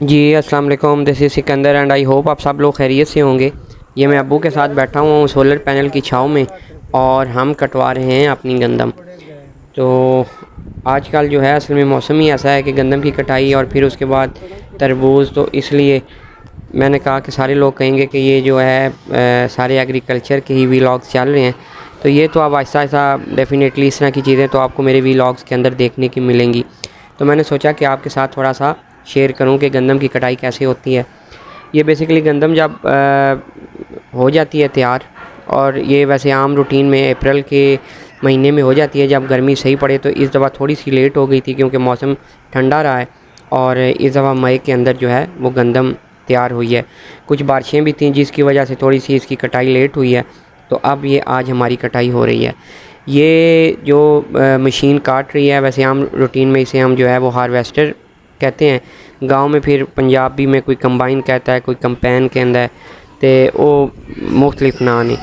जी अस्सलाम वालेकुम, this is Sikandar and I hope आप सब लोग खैरियत से होंगे। ये मैं अब्बू के साथ बैठा हुआ हूँ सोलर पैनल की छाँव में और हम कटवा रहे हैं अपनी गंदम। तो आजकल जो है असल में मौसम ही ऐसा है कि गंदम की कटाई और फिर उसके बाद तरबूज, तो इसलिए मैंने कहा कि सारे लोग कहेंगे कि ये जो है सारे एग्रीकल्चर के ही वीलॉग्स चल रहे हैं। तो ये तो अब आहिस्ता आहिस्ता डेफिनेटली इस तरह की चीज़ें तो आपको मेरे वीलॉग्स के अंदर देखने की मिलेंगी। तो मैंने सोचा कि आपके साथ थोड़ा सा शेयर करूं कि गंदम की कटाई कैसे होती है। ये बेसिकली गंदम जब हो जाती है तैयार, और ये वैसे आम रूटीन में अप्रैल के महीने में हो जाती है जब गर्मी सही पड़े। तो इस दफ़ा थोड़ी सी लेट हो गई थी क्योंकि मौसम ठंडा रहा है, और इस दफ़ा मई के अंदर जो है वो गंदम तैयार हुई है। कुछ बारिशें भी थीं जिसकी वजह से थोड़ी सी इसकी कटाई लेट हुई है। तो अब ये आज हमारी कटाई हो रही है। ये जो मशीन काट रही है, वैसे आम रूटीन में इसे हम जो है वो हार्वेस्टर कहते हैं। गांव में फिर पंजाबी में कोई कंबाइन कहता है, कोई कंपेन कहता है, तो वो मुख्तलिफ ना ने।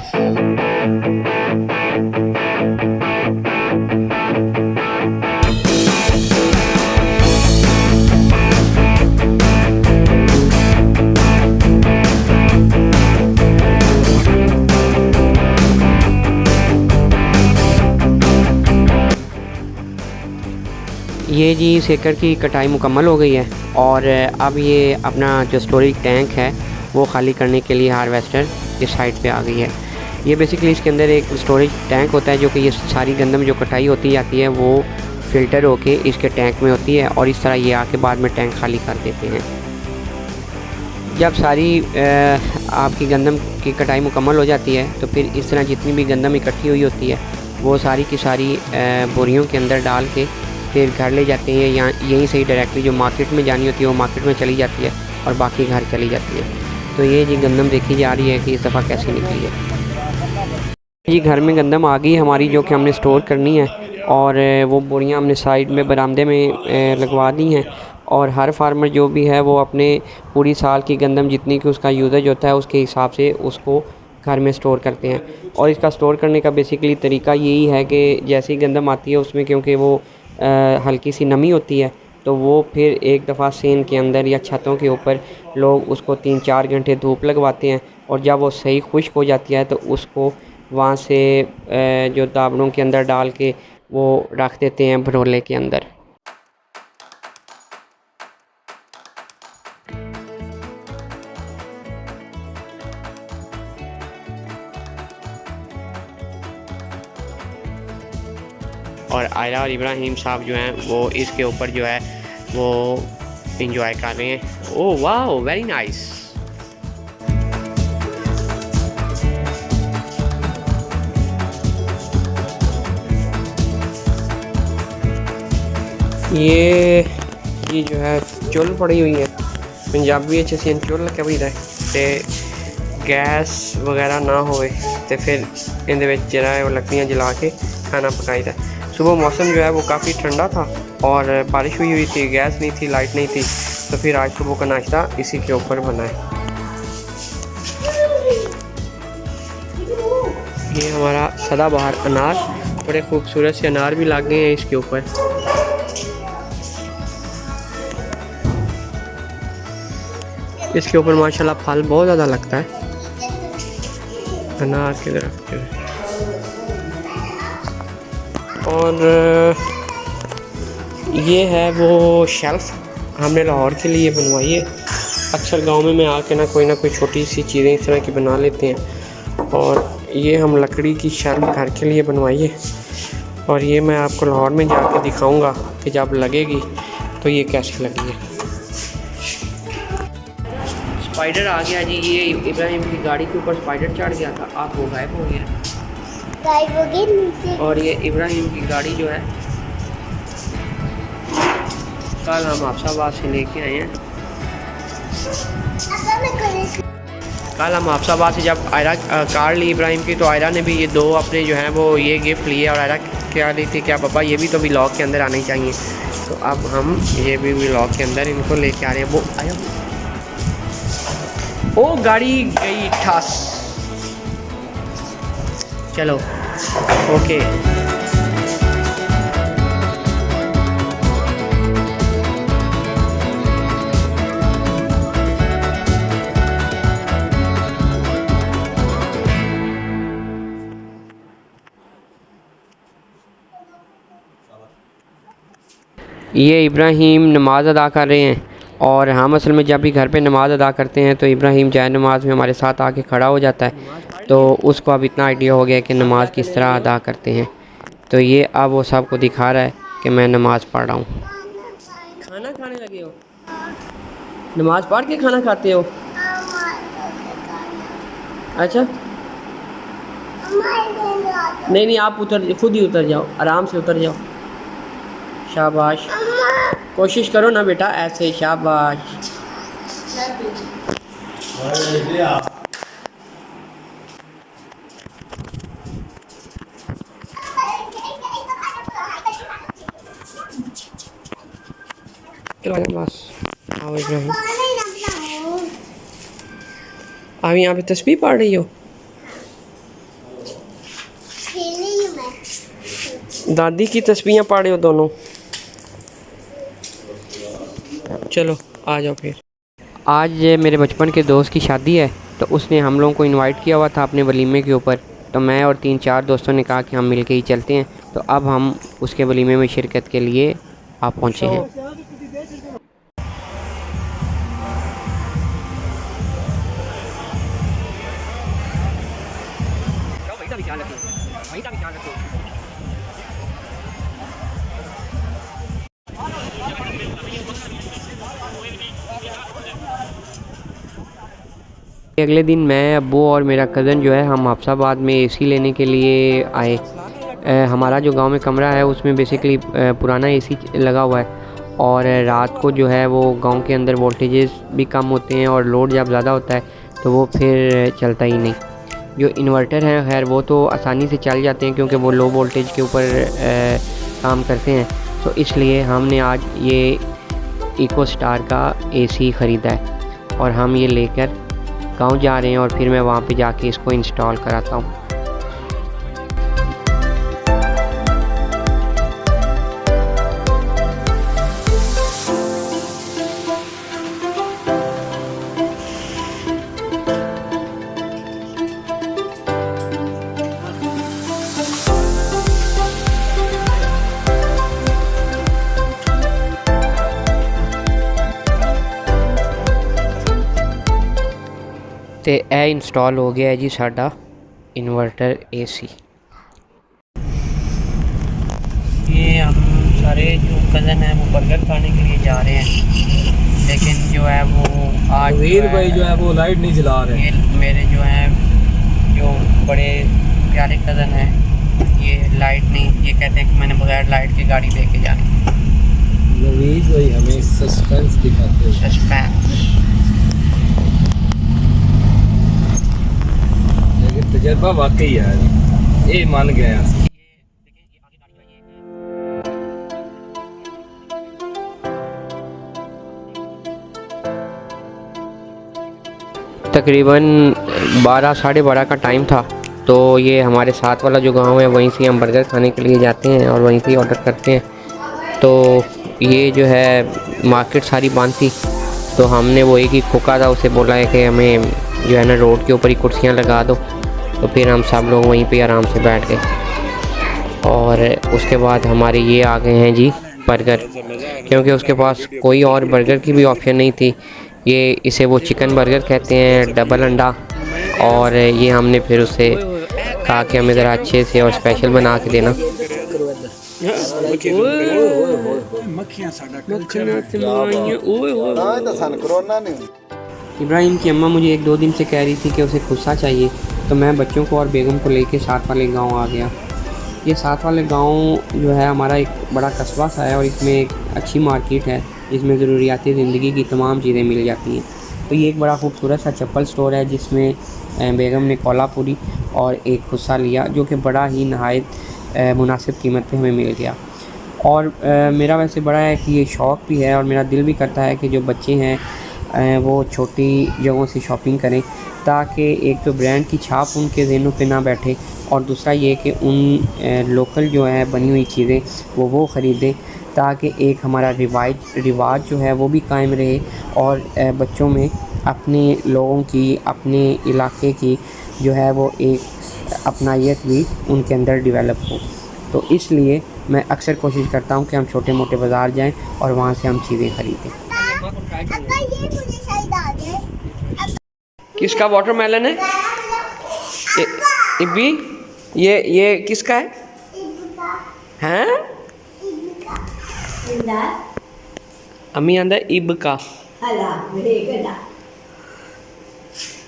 ये जी सेकर की कटाई मुकम्मल हो गई है, और अब ये अपना जो स्टोरेज टैंक है वो ख़ाली करने के लिए हार्वेस्टर इस साइड पे आ गई है। ये बेसिकली इसके अंदर एक स्टोरेज टैंक होता है जो कि ये सारी गंदम जो कटाई होती जाती है वो फ़िल्टर होके इसके टैंक में होती है, और इस तरह ये आके बाद में टैंक खाली कर देते हैं। जब सारी आपकी गंदम की कटाई मुकम्मल हो जाती है तो फिर इस तरह जितनी भी गंदम इकट्ठी हुई होती है वो सारी की सारी बोरियों के अंदर डाल के फिर घर ले जाते हैं, या यहीं से ही डायरेक्टली जो मार्केट में जानी होती है वो मार्केट में चली जाती है और बाकी घर चली जाती है। तो ये जी गंदम देखी जा रही है कि इस दफ़ा कैसे निकली है। जी घर में गंदम आ गई हमारी, जो कि हमने स्टोर करनी है, और वो बोरियां हमने साइड में बरामदे में लगवा दी हैं। और हर फार्मर जो भी है वो अपने पूरी साल की गंदम जितनी कि उसका यूजेज होता है उसके हिसाब से उसको घर में स्टोर करते हैं। और इसका स्टोर करने का बेसिकली तरीका यही है कि जैसे ही गंदम आती है उसमें क्योंकि वो हल्की सी नमी होती है, तो वो फिर एक दफ़ा सेन के अंदर या छतों के ऊपर लोग उसको 3-4 घंटे धूप लगवाते हैं, और जब वो सही खुश्क हो जाती है तो उसको वहाँ से जो दावड़ों के अंदर डाल के वो रख देते हैं भरोले के अंदर। और आयरा और इब्राहिम साहब जो हैं वो इसके ऊपर जो है वो इंजॉय कर रहे हैं। ओह वाह, वेरी नाइस। ये जो है चुल पड़ी हुई है, पंजाबी से चुल कभी रहे तो गैस वगैरह ना होए तो फिर इहदे जो है वो लकड़ियाँ जला के खाना पकाई दा। सुबह मौसम जो है वो काफ़ी ठंडा था और बारिश हुई थी, गैस नहीं थी, लाइट नहीं थी, तो फिर आज सुबह का नाश्ता इसी के ऊपर बना है। ये हमारा सदाबहार अनार, बड़े खूबसूरत से अनार भी लग गए हैं इसके ऊपर। इसके ऊपर माशाल्लाह फल बहुत ज़्यादा लगता है अनार के दरख्त के। और ये है वो शेल्फ़ हमने लाहौर के लिए बनवाई है। अक्सर गांव में मैं आके ना कोई छोटी सी चीज़ें इस तरह की बना लेते हैं, और ये हम लकड़ी की शेल्फ़ घर के लिए बनवाई है। और ये मैं आपको लाहौर में जाके दिखाऊंगा कि जब लगेगी तो ये कैसी लगी है। स्पाइडर आ गया जी, ये इब्राहिम की गाड़ी के ऊपर स्पाइडर चढ़ गया था, आप वो गायब हो गया नीचे। और ये इब्राहिम की गाड़ी जो है कल हम हाफसाबाद से लेके आए हैं। कल हम हाफसाबाद से जब आयरा कार ली इब्राहिम की, तो आयरा ने भी ये दो अपने जो हैं वो ये गिफ्ट लिए, और आयरा क्या रही थी क्या पापा ये भी तो व्लॉग के अंदर आने चाहिए। तो अब हम ये भी व्लॉग के अंदर इनको लेके आ रहे हैं। वो आया, ओ गाड़ी गई ठास। चलो ओके। ये इब्राहीम नमाज़ अदा कर रहे हैं और हम असल में जब भी घर पे नमाज़ अदा करते हैं तो इब्राहीम जाए नमाज़ में हमारे साथ आके खड़ा हो जाता है, तो उसको अब इतना आइडिया हो गया कि नमाज़ किस तरह अदा करते हैं। तो ये अब वो सबको दिखा रहा है कि मैं नमाज़ पढ़ रहा हूँ। खाना खाने लगे हो? नमाज़ पढ़ के खाना खाते हो? अच्छा, नहीं नहीं, आप खुद ही उतर जाओ, आराम से उतर जाओ। शाबाश, कोशिश करो ना बेटा, ऐसे शाबाश। बस आओ इब्राहिम, आप यहाँ पे तस्बीह पढ़ रही हो? दादी की तस्बीहें पढ़ रहे हो दोनों? चलो आ जाओ फिर। आज मेरे बचपन के दोस्त की शादी है, तो उसने हम लोगों को इनवाइट किया हुआ था अपने वलीमे के ऊपर। तो मैं और 3-4 दोस्तों ने कहा कि हम मिलके ही चलते हैं। तो अब हम उसके वलीमे में शिरकत के लिए आप पहुँचे हैं। अगले दिन मैं, अब्बू और मेरा कज़न जो है हम हफ्साबाद में एसी लेने के लिए आए। हमारा जो गांव में कमरा है उसमें बेसिकली पुराना एसी लगा हुआ है, और रात को जो है वो गांव के अंदर वोल्टेजेस भी कम होते हैं और लोड जब ज़्यादा होता है तो वो फिर चलता ही नहीं। जो इन्वर्टर है खैर वो तो आसानी से चल जाते हैं क्योंकि वो लो वोल्टेज के ऊपर काम करते हैं। तो इसलिए हमने आज ये इको स्टार का एसी ख़रीदा है और हम ये लेकर गांव जा रहे हैं और फिर मैं वहाँ पे जाके इसको इंस्टॉल कराता हूँ। तो यह इंस्टॉल हो गया है जी साडा इन्वर्टर एसी। ये हम सारे जो कज़न हैं वो बर्गर खाने के लिए जा रहे हैं, लेकिन जो है वो आज वीर भाई जो है वो लाइट नहीं जला रहे। ये मेरे जो हैं जो बड़े प्यारे कज़न हैं ये लाइट नहीं, ये कहते हैं कि मैंने बगैर लाइट की गाड़ी लेके जानी। नवीद भाई हमें सस्पेंस दिखाते हैं। सस्पेंस। तजर्बा वाकई है, ये मान गया। तकरीबन 12 साढ़े 12 का टाइम था, तो ये हमारे साथ वाला जो गांव है वहीं से हम बर्गर खाने के लिए जाते हैं और वहीं से ऑर्डर करते हैं। तो ये जो है मार्केट सारी बंद थी, तो हमने वो एक ही खोका था उसे बोला है कि हमें जो है ना रोड के ऊपर ही कुर्सियाँ लगा दो। तो फिर हम सब लोग वहीं पे आराम से बैठ गए और उसके बाद हमारे ये आ गए हैं जी बर्गर, क्योंकि उसके पास कोई और बर्गर की भी ऑप्शन नहीं थी। ये इसे वो चिकन बर्गर कहते हैं, डबल अंडा, और ये हमने फिर उससे कहा कि हमें ज़रा अच्छे से और स्पेशल बना के देना। इब्राहिम की अम्मा मुझे 1-2 दिन से कह रही थी कि उसे खुस्सा चाहिए, तो मैं बच्चों को और बेगम को लेके साथ वाले गांव आ गया। ये साथ वाले गांव जो है हमारा एक बड़ा कस्बा सा है और इसमें एक अच्छी मार्केट है जिसमें ज़रूरियाती ज़िंदगी की तमाम चीज़ें मिल जाती हैं। तो ये एक बड़ा खूबसूरत सा चप्पल स्टोर है जिसमें बेगम ने कोल्हापुरी और एक खुस्सा लिया जो कि बड़ा ही नहायत मुनासिब कीमत पे हमें मिल गया। और मेरा वैसे बड़ा है कि ये शौक़ भी है और मेरा दिल भी करता है कि जो बच्चे हैं वो छोटी जगहों से शॉपिंग करें, ताकि एक तो ब्रांड की छाप उनके ज़हनों पे ना बैठे, और दूसरा ये कि उन लोकल जो है बनी हुई चीज़ें वो ख़रीदें, ताकि एक हमारा रिवाज जो है वो भी कायम रहे और बच्चों में अपने लोगों की, अपने इलाके की जो है वो एक अपनायत भी उनके अंदर डेवलप हो। तो इसलिए मैं अक्सर कोशिश करता हूँ कि हम छोटे मोटे बाज़ार जाएं और वहाँ से हम चीज़ें ख़रीदें। किसका वाटरमेलन है? इब्बी, ये किसका है? हैं? अम्मी अंदर इब का।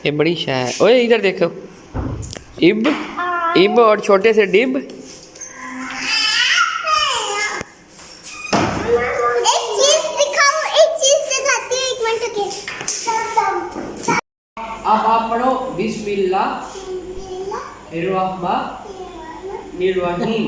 ये बड़ी शाह है। ओए इधर देखो, इब और छोटे से डिब। अब आप पढ़ो बिस्मिल्लाह निर्वाहीम।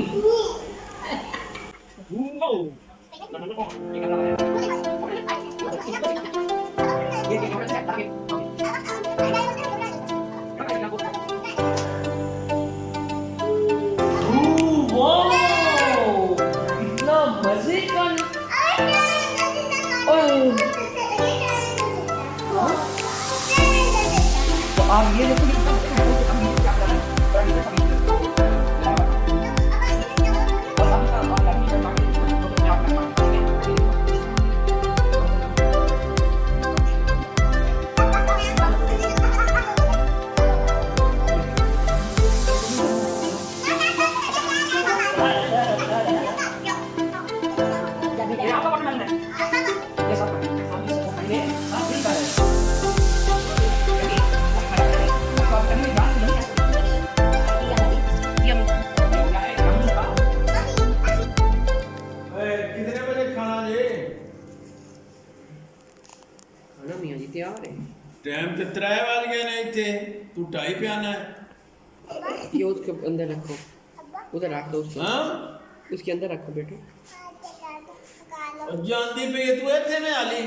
इतना मजे का तो आप ये देखो टाइम तो 3 बज गए ने इतने तू 2:30 पे आना है। ये उसके अंदर रखो, उधर रख दो उसको। हाँ उसके अंदर रखो बेटे। जानती पे तू इतने में आली।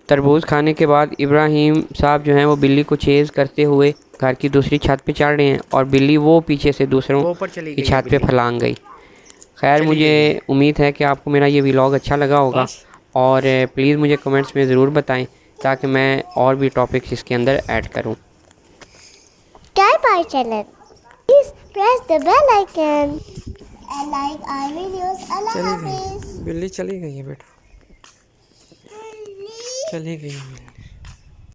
तरबूज खाने के बाद इब्राहिम साहब जो हैं वो बिल्ली को चेज़ करते हुए घर की दूसरी छत पे चढ़ रहे हैं और बिल्ली वो पीछे से दूसरों की छत पे फलांग गई। खैर मुझे उम्मीद है कि आपको मेरा ये व्लॉग अच्छा लगा होगा और प्लीज़ मुझे कमेंट्स में ज़रूर बताएं ताकि मैं और भी टॉपिक्स इसके अंदर ऐड करूं। Subscribe our channel. Please press the bell icon and like our videos. Allah Hafiz. बिल्ली चली गई है बेटा, चली गई है।